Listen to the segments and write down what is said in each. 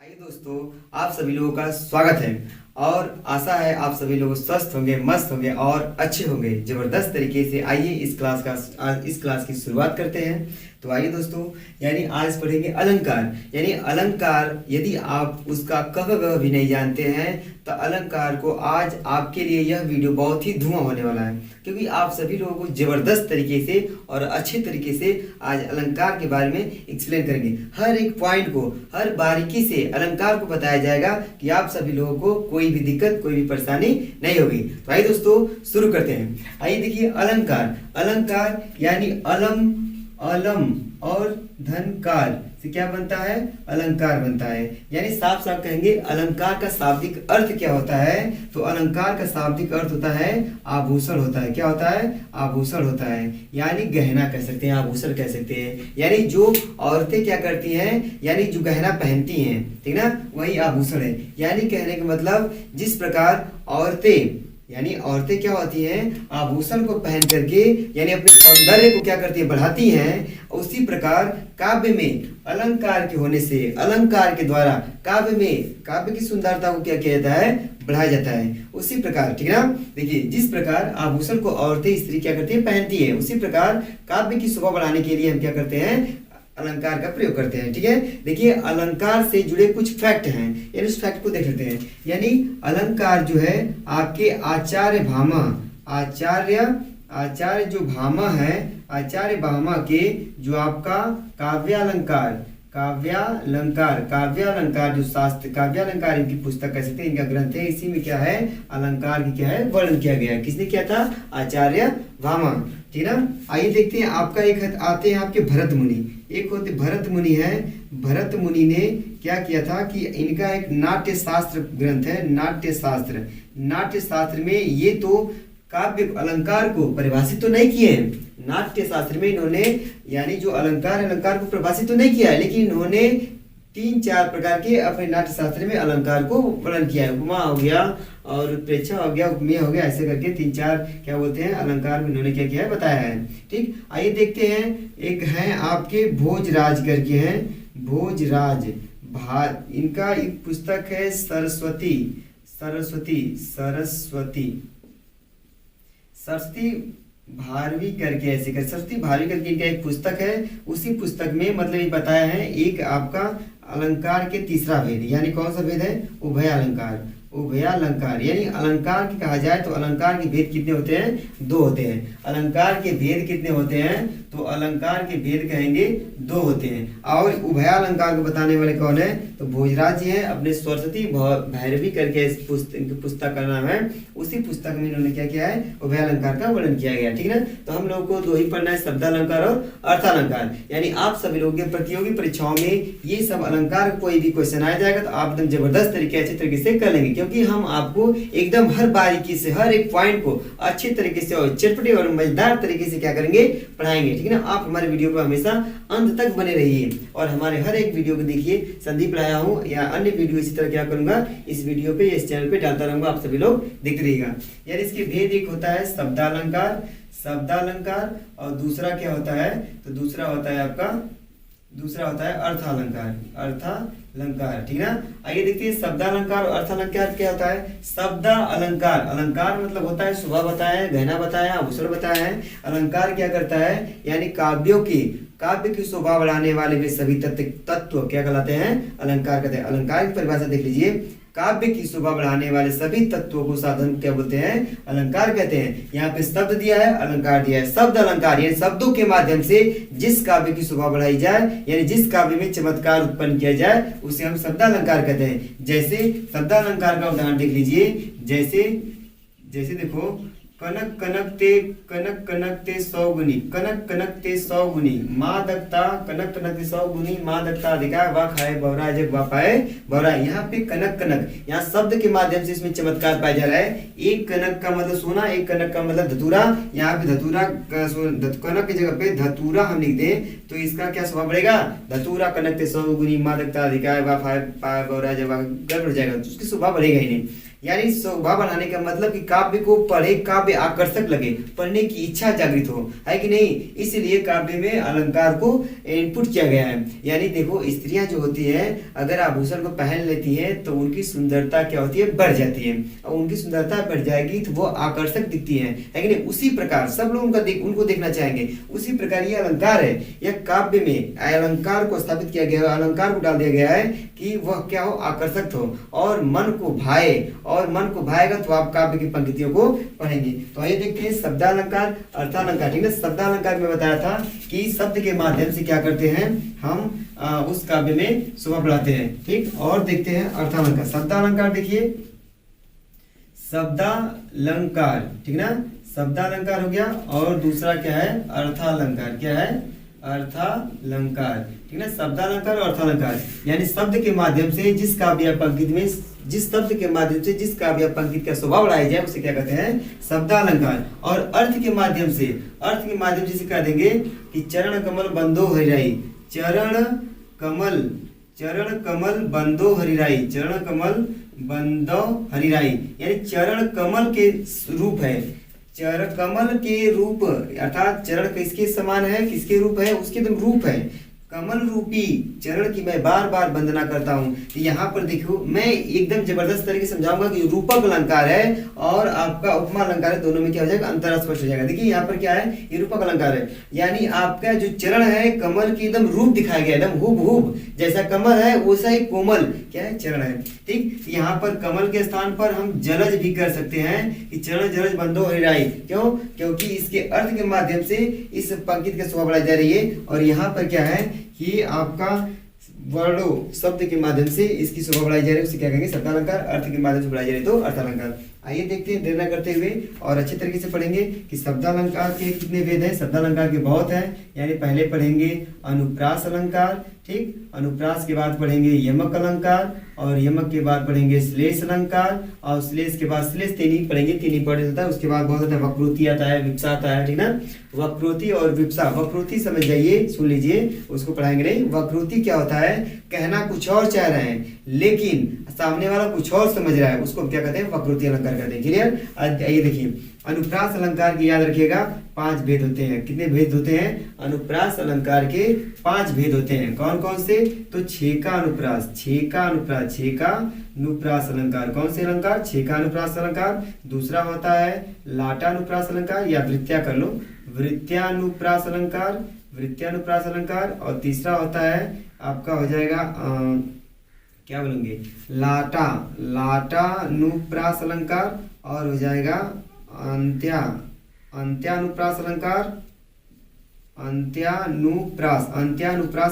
आइए दोस्तों, आप सभी लोगों का स्वागत है और आशा है आप सभी लोग स्वस्थ होंगे, मस्त होंगे और अच्छे होंगे जबरदस्त तरीके से। आइए इस क्लास की शुरुआत करते हैं। तो आइए दोस्तों, यानी आज पढ़ेंगे अलंकार। यानी अलंकार, यदि आप उसका क ख ग भी नहीं जानते हैं तो अलंकार को आज आपके लिए यह वीडियो बहुत ही धुआं होने वाला है, क्योंकि आप सभी लोगों को जबरदस्त तरीके से और अच्छे तरीके से आज अलंकार के बारे में एक्सप्लेन करेंगे। हर एक पॉइंट को, हर बारीकी से अलंकार को बताया जाएगा कि आप सभी लोगों को कोई भी दिक्कत, कोई भी परेशानी नहीं होगी। तो आइए दोस्तों शुरू करते हैं। आइए देखिए, अलंकार। अलंकार यानी अलम, अलम और धनकार से क्या बनता है? अलंकार बनता है। यानी साफ साफ कहेंगे अलंकार का शाब्दिक अर्थ क्या होता है? तो अलंकार का शाब्दिक अर्थ होता है आभूषण होता है। क्या होता है? आभूषण होता है, यानी गहना कह सकते हैं, आभूषण कह सकते हैं। यानी जो औरतें क्या करती हैं, यानी जो गहना पहनती हैं, ठीक ना, वही आभूषण है। यानी कहने का मतलब जिस प्रकार औरतें क्या होती हैं, आभूषण को पहन करके यानी अपने सौंदर्य को क्या करती है, बढ़ाती हैं। उसी प्रकार काव्य में अलंकार के होने से, अलंकार के द्वारा काव्य की सुंदरता को क्या किया जाता है, बढ़ाया जाता है। उसी प्रकार, ठीक है ना, देखिए जिस प्रकार आभूषण को औरतें स्त्री क्या करती है, पहनती है, उसी प्रकार काव्य की शोभा बढ़ाने के लिए हम क्या करते हैं, अलंकार का प्रयोग करते हैं। ठीक है, देखिए अलंकार से जुड़े कुछ फैक्ट हैं, यानी उस फैक्ट को देख लेते हैं। यानी अलंकार जो है आपके आचार्य जो भामा है, आचार्य भामा के जो आपका काव्यालंकार जो शास्त्र, काव्यालंकार इनकी पुस्तक कह सकते हैं, इनका ग्रंथ है। इसी में क्या है, अलंकार की क्या है, वर्णन किया गया है। किसने किया था? आचार्य भामा, ठीक है ना। आइए देखते हैं, आपका एक आते हैं आपके भरत मुनि। एक होते भरत मुनि है। भरत मुनि ने क्या किया था कि इनका एक नाट्य शास्त्र ग्रंथ है, नाट्य शास्त्र में ये तो काव्य अलंकार को परिभाषित तो नहीं किए हैं। नाट्य शास्त्र में इन्होंने यानी जो अलंकार को परिभाषित तो नहीं किया है, लेकिन इन्होंने 3-4 प्रकार के अपने नाट्य शास्त्र में अलंकार को वर्णन किया है। उपमा हो गया और प्रेक्षा हो गया, उपमेय हो गया, ऐसे करके 3-4 क्या बोलते हैं, अलंकार में इन्होंने क्या किया है, बताया है। ठीक, आइए देखते हैं। एक है आपके भोजराज करके हैं, भोजराज इनका एक पुस्तक है सरस्वती भारवी करके, ऐसे कर सरस्वती भारवी करके इनका एक पुस्तक है। उसी पुस्तक में मतलब ये बताया है एक आपका अलंकार के तीसरा भेद, यानी कौन सा भेद है? उभयालंकार। यानी अलंकार की कहा जाए तो अलंकार के भेद कितने होते हैं? 2 होते हैं। अलंकार के भेद कितने होते हैं? तो अलंकार के भेद कहेंगे 2 होते हैं। और उभयालंकार को बताने वाले कौन है? तो भोजराज जी हैं। अपने सरस्वती भैरवी करके इस पुस्तक का नाम है। उसी पुस्तक में इन्होंने क्या किया है, उभयालंकार का वर्णन किया गया। ठीक है ना। तो हम लोगों को 2 ही पढ़ना है, शब्दालंकार और अर्थालंकार। यानी आप सभी लोगों के प्रतियोगी परीक्षाओं में ये सब अलंकार कोई भी क्वेश्चन आया जाएगा तो आप एकदम जबरदस्त तरीके, अच्छे तरीके से कर लेंगे, क्योंकि हम आपको एकदम हर बारीकी से, हर एक पॉइंट को अच्छे तरीके से और चटपटे और मजेदार तरीके से क्या करेंगे, पढ़ाएंगे। ठीक है ना। आप हमारे वीडियो पर हमेशा अंत तक बने रहिए और हमारे हर एक वीडियो को देखिए। संदीप लाया हूँ या अन्य वीडियो इसी तरह क्या करूंगा, इस वीडियो पे, इस चैनल पे डालता रहूंगा, आप सभी लोग देखते रहिएगा। यानी इसके भेद एक होता है शब्दालंकार और दूसरा क्या होता है, तो दूसरा होता है अर्थालंकार। ठीक है ना। आइए देखते हैं शब्दालंकार और अर्थालंकार क्या होता है। अलंकार मतलब होता है शोभा बताया है, गहना बताया, आभूषण बताया है। अलंकार क्या करता है, यानी काव्य की शोभा बढ़ाने वाले वे सभी तत्व क्या कहलाते हैं, अलंकार कहते हैं। अलंकार की परिभाषा देख लीजिए, काव्य की शोभा बढ़ाने वाले सभी तत्वों को साधन क्या बोलते हैं, अलंकार कहते हैं। यहाँ पे शब्द दिया है, अलंकार दिया है। शब्द अलंकार यानी शब्दों के माध्यम से जिस काव्य की शोभा बढ़ाई जाए, यानी जिस काव्य में चमत्कार उत्पन्न किया जाए, उसे हम शब्दालंकार कहते हैं। जैसे शब्दालंकार का उदाहरण देख लीजिए, जैसे देखो, कनक कनकते 100 गुनी, मादकता, कनक कनकते 100 गुनी, मादकता अधिका, वा खाए बौरा जब वा पाए बौरा। यहाँ पे कनक, यहाँ शब्द के माध्यम से इसमें चमत्कार पाया जा रहा है। एक कनक का मतलब सोना, एक कनक का मतलब धतूरा। यहाँ पे धतूरा, कनक की जगह पे धतूरा हम लिख दें तो इसका क्या स्वभाव बढ़ेगा, धतूरा कनकते 100 गुनी, मादकता अधिका, वा खाए बौरा जब, गड़बड़ जाएगा, तो उसकी स्वभाव बढ़ेगा ही नहीं। यानी शोभा बढ़ाने का मतलब कि काव्य को पढ़े, काव्य आकर्षक लगे, पढ़ने की इच्छा जागृत हो, है कि नहीं। इसलिए काव्य में अलंकार को इनपुट किया गया है। यानी देखो, स्त्रियां जो होती है अगर आभूषण को पहन लेती है तो उनकी सुंदरता क्या होती है, बढ़ जाती है, और उनकी सुंदरता बढ़ जाएगी तो वो आकर्षक दिखती है कि नहीं। उसी प्रकार सब लोग उनको देखना चाहेंगे। उसी प्रकार ये अलंकार है, यह काव्य में अलंकार को स्थापित किया गया है, अलंकार को डाल दिया गया है कि वह क्या हो, आकर्षक हो और मन को भाए, और मन को भाएगा तो आप काव्य की पंक्तियों को पढ़ेंगे। तो आइए देखते हैं शब्दालंकार, अर्थालंकार। ठीक है, शब्दालंकार में बताया था कि शब्द के माध्यम से क्या करते हैं हम उस काव्य में शोभा बढ़ाते हैं। ठीक, और देखते हैं अर्थालंकार। शब्दालंकार देखिए, शब्दालंकार, ठीक ना, शब्दालंकार हो गया, और दूसरा क्या है, अर्थालंकार। क्या है, अर्थालंकार। ठीक ना, शब्दालंकार और अर्थालंकार यानी शब्द के माध्यम से जिस काव्य या पंक्ति में, जिस शब्द के माध्यम से जिस काव्य या पंक्ति का शोभा बढ़ाया जाए उसे क्या कहते हैं, शब्दालंकार। और अर्थ के माध्यम से, अर्थ के माध्यम से कह देंगे कि चरण कमल बंदो हरिराई, चरण कमल बंदो हरिराई, चरण कमल बंदो हरिराई, यानी चरण कमल के रूप है, चरण कमल के रूप, अर्थात चरण किसके समान है, किसके रूप है, उसके एकदम रूप है, कमल रूपी चरण की मैं बार बार वंदना करता हूँ। तो यहाँ पर देखो मैं एकदम जबरदस्त तरीके से समझाऊंगा कि रूपक अलंकार है और आपका उपमा अलंकार है, दोनों में क्या हो जाएगा, अंतर स्पष्ट हो जाएगा। देखिए यहाँ पर क्या है, ये रूपक अलंकार है, यानी आपका जो चरण है कमल की एकदम रूप दिखाया गया, एकदम हुबहू जैसा कमल है वैसा ही कोमल क्या है, चरण है। ठीक, यहाँ पर कमल के स्थान पर हम जलज भी कर सकते हैं कि चरण जलज बंदो हरिराई। क्यों, क्योंकि इसके अर्थ के माध्यम से इस पंक्ति का शोभा बढ़ाई जा रही है। और यहाँ पर क्या है कि आपका वर्णों शब्द के माध्यम से इसकी शोभा बढ़ाई जा रही है, उसे क्या कहेंगे, शब्दालंकार। अर्थ के माध्यम से बढ़ाई जा रही है तो अर्थालंकार। आइए देखते हैं, देर न करते हुए और अच्छे तरीके से पढ़ेंगे कि शब्दालंकार के कितने भेद हैं। शब्दालंकार के बहुत हैं, यानी पहले पढ़ेंगे अनुप्रास अलंकार। ठीक, अनुप्रास के बाद पढ़ेंगे यमक अलंकार, और यमक के बाद पढ़ेंगे श्लेष अलंकार, और श्लेष के बाद श्लेष तीन ही पढ़ेंगे, तीन ही पढ़ जाता है। उसके बाद बहुत आता है वक्रोति आता है, विप्सा आता है। ठीक ना, वक्रोति और विप्सा। वक्रोति समझ जाइए, सुन लीजिए, उसको पढ़ाएंगे नहीं। वक्रोति क्या होता है, कहना कुछ और चाह रहे हैं लेकिन सामने वाला कुछ और समझ रहा है, उसको क्या कहते हैं, वक्रोति अलंकार कहते हैं। क्लियर। आइए देखिए, अनुप्रास अलंकार की याद रखिएगा, 5 भेद होते हैं। कितने भेद होते हैं, अनुप्रास अलंकार के 5 भेद होते हैं। कौन कौन से, तो छेका अनुप्रास, छेका अनुप्रास, छेका अनुप्रास अलंकार। कौन से अलंकार, छेका अनुप्रास अलंकार। दूसरा होता है लाटानुप्रास अलंकार, या वृत्त्या कर लो, वृत्त्यानुप्रास अलंकार, वृत्त्यानुप्रास अलंकार। और तीसरा होता है आपका हो जाएगा क्या बोलेंगे, लाटानुप्रास अलंकार, और हो जाएगा अंत्यानुप्रास अलंकार, अंत्यानुप्रास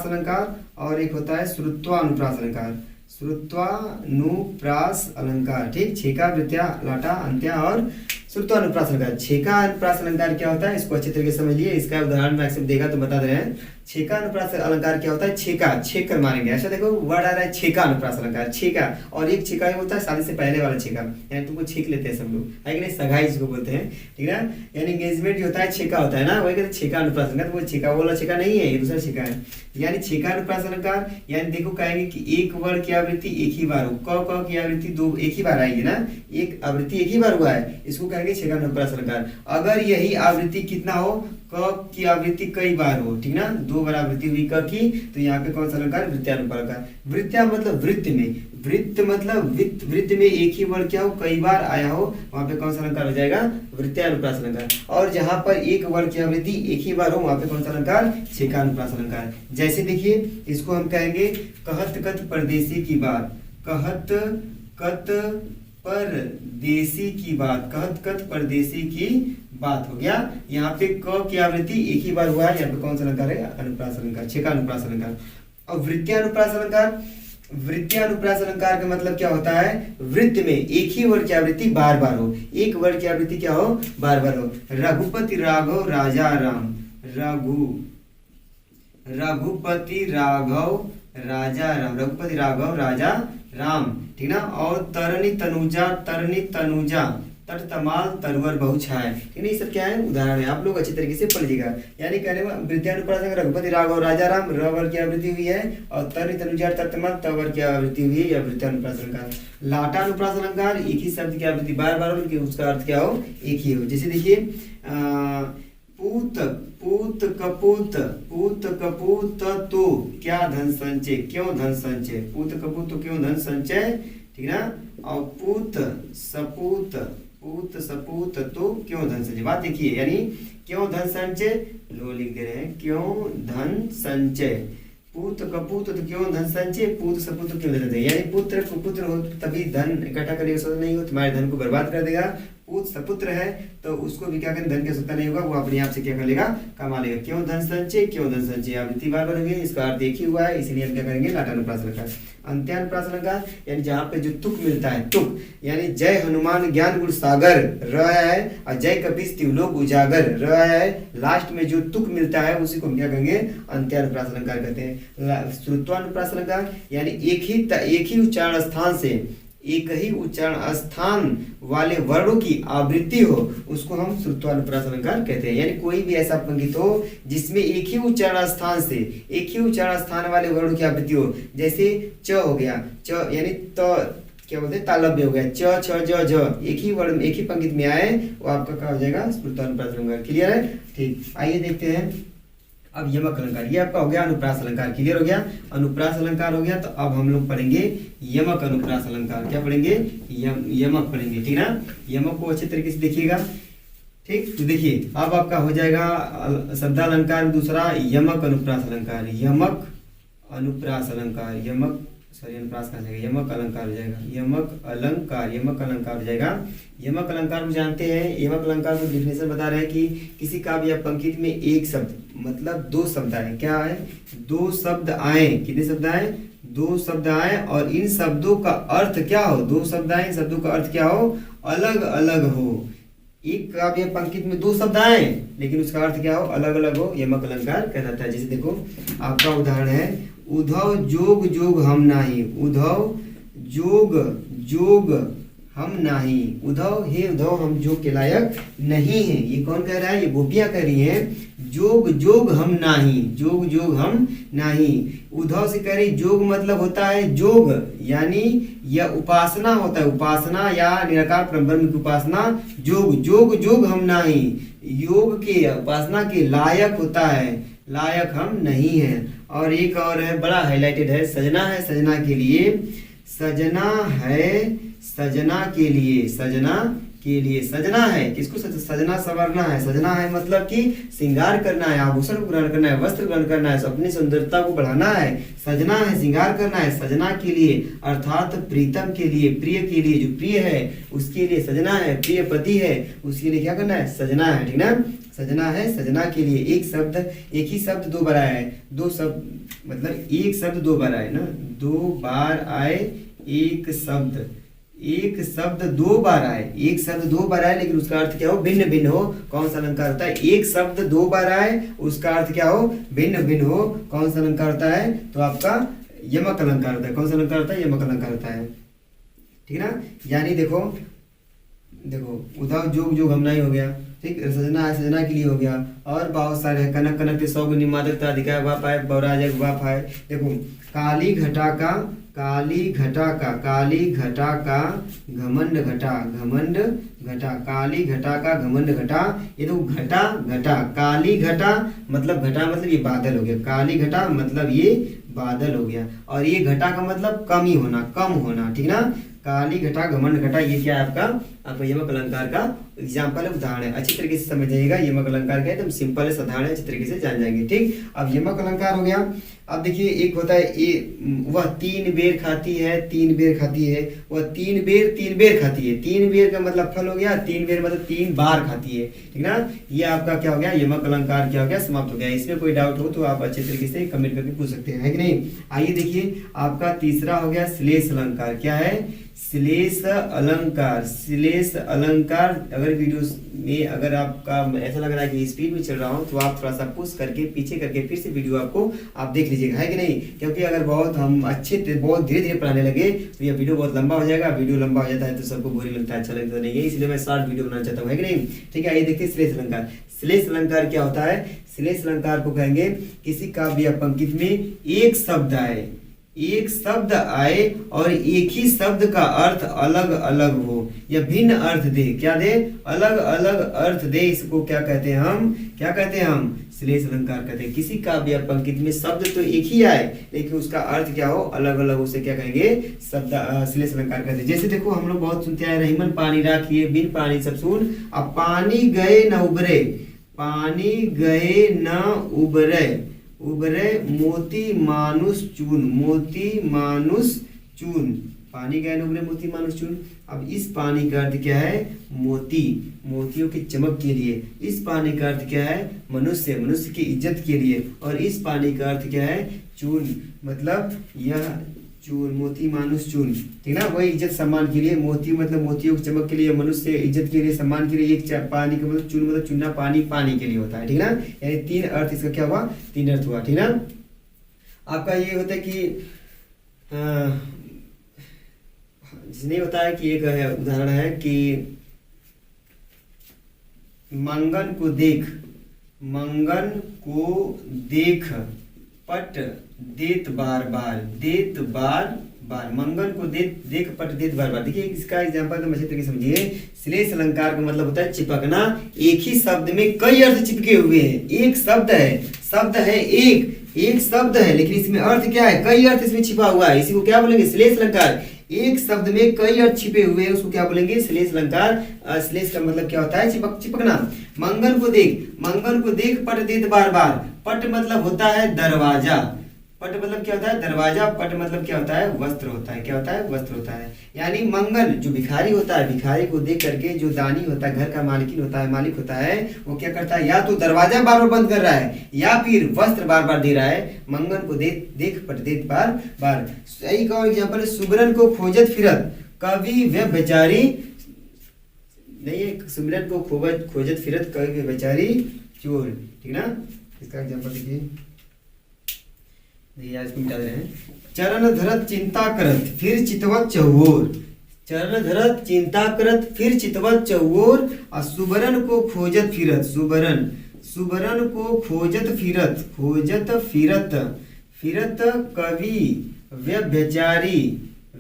अलंकार। और एक होता है श्रुत्वानुप्रास अलंकार, श्रुत्वानुप्रास अलंकार। ठीक, छेका, वृत्त्या, लाटा, अंत्या और श्रुत्वानुप्रास अलंकार। छेका अनुप्रास अलंकार क्या होता है, इसको अच्छे तरीके से समझिए। इसका उदाहरण मैक्सिम देगा तो बता दे रहे हैं। छेका अनुप्रास अलंकार क्या होता है, छेका, छेक कर मारेंगे, ऐसा देखो वर्ड आ रहा है छेका अनुप्रास अलंकार, छेका। और एक छेका होता है शादी से पहले वाला छेका, यानी तुमको छेक लेते हैं सब लोग, है कि नहीं, सगाई जिसको बोलते हैं। ठीक है, यानी एंगेजमेंट जो होता है छेका होता है ना, वही कहते हैं छेका अनुप्रास अलंकार। वो छेका वाला छेका नहीं है, ये दूसरा छेका है। यानी छेका अनुप्रास अलंकार, यानी देखो कहेंगे कि एक वर्ड की आवृत्ति एक ही बार हो, क की आवृत्ति दो एक ही बार आएगी ना, एक आवृत्ति एक ही बार हुआ है, इसको कहेंगे छेका अनुप्रास अलंकार। अगर यही आवृत्ति कितना हो, क की आवृत्ति कई बार हो, ठीक ना, 2 बार आवृत्ति हुई क की, तो यहाँ पे कौन सा अलंकार, वृत्त्यानुप्रास अलंकार। वृत्त्या मतलब वृत्त में, वृत्त मतलब वृत्त में एक ही वर्ड क्या हो, कई बार आया हो, वहां पे कौन सा अलंकार हो जाएगा, वृत्त्यानुप्रास अलंकार। और जहां पर एक वर्ड की आवृत्ति एक ही बार हो, वहां पे कौन सा अलंकार, छेकानुप्रास अलंकार। जैसे देखिए, इसको हम कहेंगे कहत कत परदेसी की बात, कहत कत परदेसी की बात, कहत कत परदेसी की बात हो गया। यहाँ पे क की आवृत्ति एक ही बार हुआ है, यहाँ पे कौन सा अलंकार है, अनुप्रास अलंकार, छेका अनुप्रास अलंकार। और वृत्त्यानुप्रास अलंकार, वृत्त्यानुप्रास अलंकार का मतलब क्या होता है, वृत्त में एक ही वर्ड की आवृत्ति बार बार हो, एक वर्ड की आवृत्ति क्या हो, बार बार हो। रघुपति राघव राजा राम, रघुपति राघव राजा राम, रघुपति राघव राजा राम। ठीक ना। और तरनी तनुजा, तरनी तनुजा, तट तमाल तरवर बहुछाय। ठीक है, ये सब क्या है, उदाहरण है, आप लोग अच्छी तरीके से पढ़ लीजिएगा। यानी कहने में वृत्तियानुप्रास अलंकार रघुपति राघव राजा राम र वर्ग की आवृत्ति हुई है और तर् तनुजार तत्तमाल त वर्ग की आवृत्ति हुई है, या वृत्तियानुप्रास अलंकार। लाटानुप्रास अलंकार एक ही शब्द की आवृत्ति बार बार हो, उसका अर्थ क्या हो, एक ही हो। जैसे देखिए पूत पूत कपूत तो क्या धन संचय, क्यों धन संचय, पूत कपूत तो क्यों धन संचय, ठीक ना। और पूत सपूत तो क्यों धन संचय, बात देखिए, यानी क्यों धन संचय, लो लिख दे रहे हैं, क्यों धन संचय, पूत कपूत तो क्यों धन संचय, पूत सपूत तो क्यों धन संचय, यानी पुत्र कुपुत्र हो तभी धन इकट्ठा करेगा, सोच नहीं हो तुम्हारे धन को बर्बाद कर देगा। पूत सपुत्र है तो उसको भी क्या करें, धन की आवश्यकता नहीं होगा, वो अपने आप से क्या कर लेगा, कमा लेगा। क्यों धन संचय, क्यों धन संचय, आवृत्ति बार बार हुई है, इसका अर्थ एक ही हुआ है, इसीलिए हम क्या करेंगे, लाटानुप्रास अलंकार। अंत्यानुप्रास अलंकार यानी जहाँ पे जो तुक मिलता है, तुक यानी जय हनुमान ज्ञान गुण सागर र है, और जय कपीस त्रिलोक उजागर र है, लास्ट में जो तुक मिलता है उसी को हम क्या कहेंगे, अंत्यानुप्रास अलंकार कहते हैं। श्रुत्वानुप्रास अलंकार यानी एक ही उच्चारण स्थान से, एक ही उच्चारण स्थान वाले वर्णों की आवृत्ति हो, उसको हम श्रुत्वानुप्रास अलंकार कहते हैं। यानी कोई भी ऐसा पंक्ति हो जिसमें एक ही उच्चारण स्थान से, एक ही उच्चारण स्थान वाले वर्णों की आवृत्ति हो, जैसे च हो गया, च यानी त क्या बोलते हैं, तालव्य हो गया, च छ ज झ, एक ही वर्ण एक ही पंक्ति में आए, वो आपका क्या हो जाएगा, श्रुत्वानुप्रास अलंकार। क्लियर है, ठीक। आइए देखते हैं अब यमक अलंकार, ये आपका हो गया अनुप्रास अलंकार। क्लियर हो गया, अनुप्रास अलंकार हो गया, तो अब हम लोग पढ़ेंगे यमक अनुप्रास अलंकार। क्या पढ़ेंगे, यमक पढ़ेंगे, ठीक ना। यमक को अच्छे तरीके से देखिएगा, ठीक। तो देखिए अब आपका हो जाएगा शब्दालंकार दूसरा, यमक अनुप्रास अलंकार, यमक अनुप्रास अलंकार, यमक सॉरी अनुप्रास कहा जाएगा, यमक अलंकार हो जाएगा, यमक अलंकार हो जाएगा। यमक अलंकार को जानते हैं, यमक अलंकार को डिफिनेशन बता रहे हैं कि किसी काव्य या पंक्ति में एक शब्द मतलब दो शब्द आए, क्या है, दो शब्द आए, कितने शब्द आए, दो शब्द आए, और इन शब्दों का अर्थ क्या हो, दो शब्द आए, इन शब्दों का अर्थ क्या हो, अलग अलग हो। एक काव्य पंक्ति में दो शब्द आए लेकिन उसका अर्थ क्या हो, अलग अलग हो, यमक अलंकार कहलाता है। जैसे देखो आपका उदाहरण है, उधव जोग जोग हम नाही, उधव जोग जोग हम नाही, उधव हे उधव हम जोग के लायक नहीं है। ये कौन कह रहा है, ये गोपियां कह रही हैं, जोग जोग हम नाही, जोग जोग हम नाही। उधव से कह रही, जोग मतलब होता है जोग, यानी यह उपासना होता है, उपासना या निराकार परब्रह्म की उपासना, जोग जोग जोग हम नाही, योग के उपासना के लायक होता है, लायक हम नहीं है। और एक और है, बड़ा हाईलाइटेड है, सजना है सजना के लिए, सजना है सजना के लिए, सजना के लिए, सजना है किसको, सजना संवरना है, सजना है मतलब कि श्रृंगार करना है, आभूषण को ग्रहण करना है, वस्त्र ग्रहण करना है, अपनी सुंदरता को बढ़ाना है, सजना है श्रृंगार करना है, सजना के लिए अर्थात प्रीतम के लिए, प्रिय के लिए, जो प्रिय है उसके लिए सजना है, प्रिय पति है उसके लिए क्या करना है, सजना है, ठीक ना। सजना है सजना के लिए, एक शब्द एक ही शब्द दो बार आया है, दो शब्द मतलब एक शब्द दो बार आए ना, दो बार आए, एक शब्द दो बार आए, एक शब्द दो बार आए लेकिन उसका अर्थ क्या हो, भिन्न भिन्न हो, कौन सा अलंकार होता है, एक शब्द दो बार आए उसका अर्थ क्या हो, भिन्न भिन्न हो, कौन सा अलंकार होता है, तो आपका यमक अलंकार होता है। कौन सा अलंकार होता है, यमक अलंकार होता है, ठीक ना। यानी देखो उधव जोग जोग हम नहीं हो गया, ठीक, सजना है सजना के लिए हो गया, और बहुत सारे हैं, कनक कनक के 100 गुनी मादकता अधिकार वाप आए, बवराज वाप आए। देखो काली घटा का घमंड घटा, काली घटा का घमंड घटा, ये तो घटा काली घटा मतलब ये बादल हो गया, काली घटा मतलब ये बादल हो गया, और ये घटा का मतलब कम होना, ठीक ना। काली घटा घमंड घटा, ये क्या है आपका यमक अलंकार का एग्जाम्पल है, उदाहरण है, अच्छी तरीके से समझ जाइएगा। यमक अलंकार का एकदम सिंपल है, साधारण है, अच्छी तरीके से जान जाएंगे, ठीक। अब यमक अलंकार हो गया। अब देखिए एक होता है वह 3 बेर खाती है, 3 बेर खाती है, वह 3 बेर खाती है, 3 बेर का मतलब फल हो गया, 3 बेर मतलब 3 बार खाती है, ठीक ना। ये आपका क्या हो गया, यमक अलंकार क्या हो गया, समाप्त हो गया। इसमें कोई डाउट हो तो आप अच्छे तरीके से कमेंट करके पूछ सकते हैं, है कि नहीं। आइए देखिए आपका तीसरा हो गया श्लेष अलंकार, क्या है, श्लेष अलंकार, श्लेष श्लेष अलंकार। अगर वीडियो में अगर आपका ऐसा लग रहा है कि स्पीड में चल रहा हूँ तो आप थोड़ा सा पुश करके पीछे करके फिर से वीडियो आपको आप देख लीजिएगा, है कि नहीं? क्योंकि अगर बहुत हम बहुत धीरे धीरे पढ़ाने लगे तो यह वीडियो बहुत लंबा हो जाएगा। वीडियो लंबा हो जाता है तो सबको बोरिंग लगता है, अच्छा लगता नहीं है, इसलिए मैं शॉर्ट वीडियो बनाना चाहता हूँ, है कि नहीं? ठीक है, आइए देखते हैं श्लेष अलंकार। श्लेष अलंकार क्या होता है? श्लेष अलंकार को कहेंगे किसी काव्य या पंक्ति में एक शब्द आए और एक ही शब्द का अर्थ अलग अलग हो या भिन्न अर्थ दे। क्या दे? अलग अलग अर्थ दे। इसको क्या कहते हैं हम? श्लेष अलंकार कहते हैं। किसी काव्य या पंक्ति में शब्द तो एक ही आए लेकिन उसका अर्थ क्या हो? अलग अलग, उसे क्या कहेंगे? श्लेष अलंकार कहते हैं। जैसे देखो हम लोग बहुत सुनते हैं, रहीमन पानी राखिए बिन पानी सब सून, अब पानी गए न उबरे, पानी गए न उबरे मोती मानुष चून, मोती मानुष चून, पानी गए न उबरे मोती मानुष चून। अब इस पानी का अर्थ क्या है? मोती, मोतियों की चमक के लिए। इस पानी का अर्थ क्या है? मनुष्य, मनुष्य की इज्जत के लिए। और इस पानी का अर्थ क्या है? चून, मतलब यह चून, मोती मानुष चून, ठीक ना? वही इज्जत सम्मान के लिए, मोती मतलब मोतियों की चमक के लिए, मनुष्य इज्जत के लिए, सम्मान के लिए। एक पानी का मतलब चून मतलब चुनना, पानी के लिए होता है, ठीक ना? यानी तीन अर्थ इसका क्या हुआ? तीन अर्थ हुआ, ठीक ना? आपका ये होता है कि नहीं होता है कि एक है उदाहरण है कि मंगन को देख पट देत बार बार, मंगन को देख पट देत बार बार। देखिए इसका एग्जांपल तो अच्छे तरीके से समझिए। श्लेष अलंकार का मतलब होता है चिपकना। एक ही शब्द में कई अर्थ चिपके हुए हैं। एक शब्द है एक शब्द है लेकिन इसमें अर्थ क्या है? कई अर्थ इसमें छिपा हुआ है। इसी को क्या बोलेंगे? श्लेष अलंकार। एक शब्द में कई अर्थ छिपे हुए हैं, उसको क्या बोलेंगे? श्लेष अलंकार। श्लेष का मतलब क्या होता है? चिपकना। मंगन को देख पट देत बार बार। पट मतलब होता है दरवाजा। पट मतलब क्या होता है? दरवाजा। पट मतलब क्या होता है? वस्त्र होता है। क्या होता है? वस्त्र होता है। यानी मंगन जो भिखारी होता है, भिखारी को देख करके जो दानी होता है, घर का मालिक होता है, वो क्या करता है? या तो दरवाजा बार बार बंद कर रहा है या फिर वस्त्र बार बार दे रहा है। मंगन को देख पट देत बार बार। सही का एग्जाम्पल, सुबरन को खोजत फिरत कवि व्यभिचारी, नहीं है, सुबरन को खोजत फिरत कवि व्यभिचारी चोर, ठीक ना? इसका एग्जाम्पल देखिए, इसको मिटा दे रहे हैं। चरण धरत चिंता करत फिर चितवत चहुओर, चरण धरत चिंता करत फिर चितवत चहुओर। और सुबरन को खोजत फिरत, सुबरन को खोजत फिरत कवि व्यभिचारी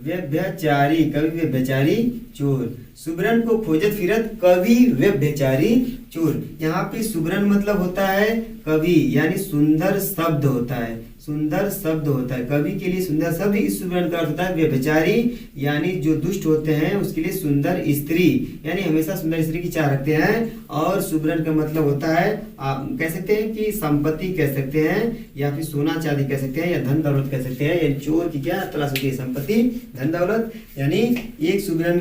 कवि व्यभिचारी चोर। सुबरन को खोजत फिरत कवि व्यभिचारी चोर। यहाँ पे सुबरन मतलब होता है कवि, यानी सुंदर शब्द होता है, कवि के लिए सुंदर शब्द। इस सुबरन का अर्थ होता है व्यभिचारी, यानी जो दुष्ट होते हैं उसके लिए सुंदर स्त्री, यानी हमेशा सुंदर स्त्री की चाह रखते हैं। और सुबरन का मतलब होता है, आप कह सकते हैं कि संपत्ति कह सकते हैं, या फिर सोना चांदी कह सकते हैं, या धन दौलत कह सकते हैं। यानी चोर की क्या तलाश होती है? संपत्ति, धन दौलत। यानी एक सुबरन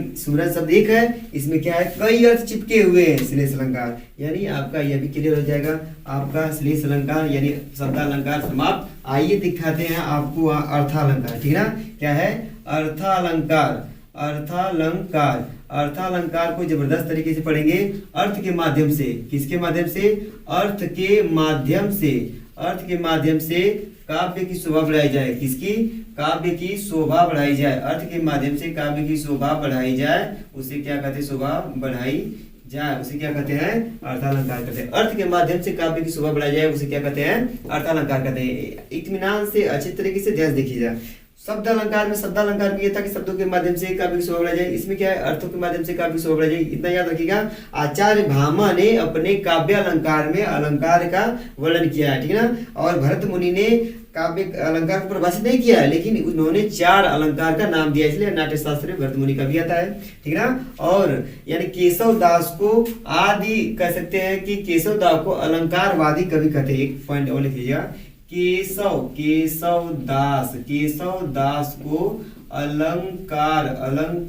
शब्द एक है, इसमें क्या है? कई अर्थ चिपके हुए हैं। श्लेष अलंकार, यानी आपका यह भी क्लियर हो जाएगा। आपका श्लेष अलंकार यानी शब्दालंकार समाप्त। आइए दिखाते हैं आपको अर्थालंकार, ठीक ना? क्या है? अर्थालंकार को जबरदस्त तरीके से पढ़ेंगे अर्थ के माध्यम से। किसके माध्यम से? अर्थ के माध्यम से काव्य की शोभा बढ़ाई जाए। किसकी? काव्य की शोभा बढ़ाई जाए। अर्थ के माध्यम से काव्य की शोभा बढ़ाई जाए, उसे क्या कहते हैं? शोभा बढ़ाई जाए, उसे क्या कहते हैं? अर्थालंकार कहते हैं। अर्थ के माध्यम से काव्य की शोभा बढ़ाई जाए, उसे क्या कहते हैं? अर्थालंकार कहते हैं। इत्मीनान से अच्छे तरीके से ध्यान देखिएगा। शब्दालंकार में ये था कि शब्दों के माध्यम से काव्य की शोभा बढ़ाई जाए। इसमें क्या है? अर्थों के माध्यम से काव्य की शोभा बढ़ाई जाए, इतना याद रखिएगा। आचार्य भामा ने अपने काव्य अलंकार में अलंकार का वर्णन किया है, ठीक है ना? और भरत मुनि ने काव्य अलंकार को परिभाषित नहीं किया है, लेकिन उन्होंने 4 अलंकार का नाम दिया, इसलिए नाट्य शास्त्र में भरत मुनि का भी आता है, ठीक ना? और यानी केशव दास को आदि कह सकते हैं कि केशव दास को अलंकारवादी कवि कहते हैं। एक पॉइंट और लिख लीजिएगा, केशव दास को अलंकारवादी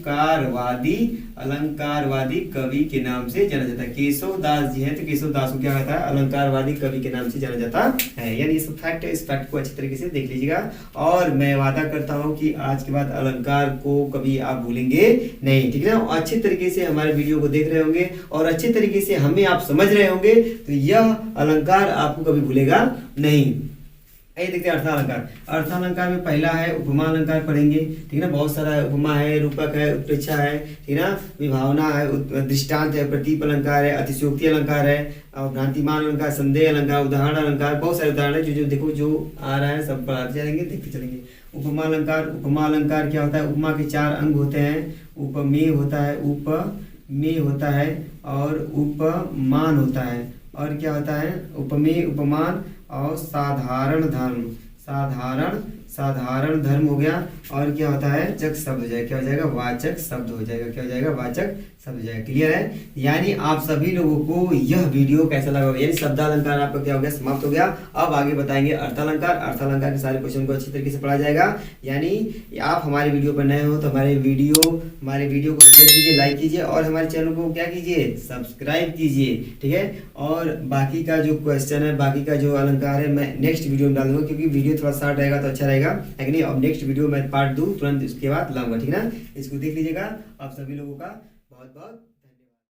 कवि के नाम से जाना जाता है। केशव दास जी हैं तो केशव दास को क्या कहता है, अलंकारवादी कवि के नाम से जाना जाता है। यानी ये सब फैक्ट है, इस फैक्ट को अच्छी तरीके से देख लीजिएगा। और मैं वादा करता हूं कि आज के बाद अलंकार को कभी आप भूलेंगे नहीं, ठीक है ना। अच्छे तरीके से हमारे वीडियो को देख रहे होंगे और अच्छे तरीके से हमें आप समझ रहे होंगे तो यह अलंकार आपको कभी भूलेगा नहीं। आइए देखते हैं अर्थालंकार। अर्थालंकार में पहला है उपमा अलंकार पढ़ेंगे, ठीक है ना। बहुत सारा उपमा है, रूपक है, उत्प्रेक्षा है, ठीक है ना, विभावना है, दृष्टांत है, प्रतीप अलंकार है, अतिशयोक्ति अलंकार है, और भ्रांतिमान अलंकार, संदेह अलंकार, उदाहरण अलंकार, बहुत सारे उदाहरण है जो देखो जो आ रहा है सब पढ़ाते चलेंगे, देखते चलेंगे। उपमा अलंकार क्या होता है, उपमा के 4 अंग होते हैं। उपमेय होता है और उपमान होता है, और क्या होता है, उपमेय, उपमान और साधारण धर्म हो गया। और क्या होता है, वाचक शब्द हो जाएगा, क्या हो जाएगा, वाचक शब्द हो जाएगा, क्या हो जाएगा, वाचक शब्द हो जाएगा। क्लियर है। यानी आप सभी लोगों को यह वीडियो कैसा लगा, यानी शब्दालंकार आपका क्या हो गया, समाप्त हो गया। अब आगे बताएंगे अर्थालंकार के सारे क्वेश्चन को अच्छी तरीके से पढ़ा जाएगा। यानी आप हमारे वीडियो पर नए हो तो हमारे वीडियो को शेयर कीजिए, लाइक कीजिए, और हमारे चैनल को क्या कीजिए, सब्सक्राइब कीजिए, ठीक है। और बाकी का जो क्वेश्चन है, बाकी का जो अलंकार है, मैं नेक्स्ट वीडियो में डाल दूंगा, क्योंकि वीडियो थोड़ा शॉर्ट रहेगा तो अच्छा रहेगा, है कि नहीं। अब नेक्स्ट वीडियो में पार्ट 2 तुरंत उसके बाद लाऊंगा, ठीक है ना। इसको देख लीजिएगा। आप सभी लोगों का बहुत बहुत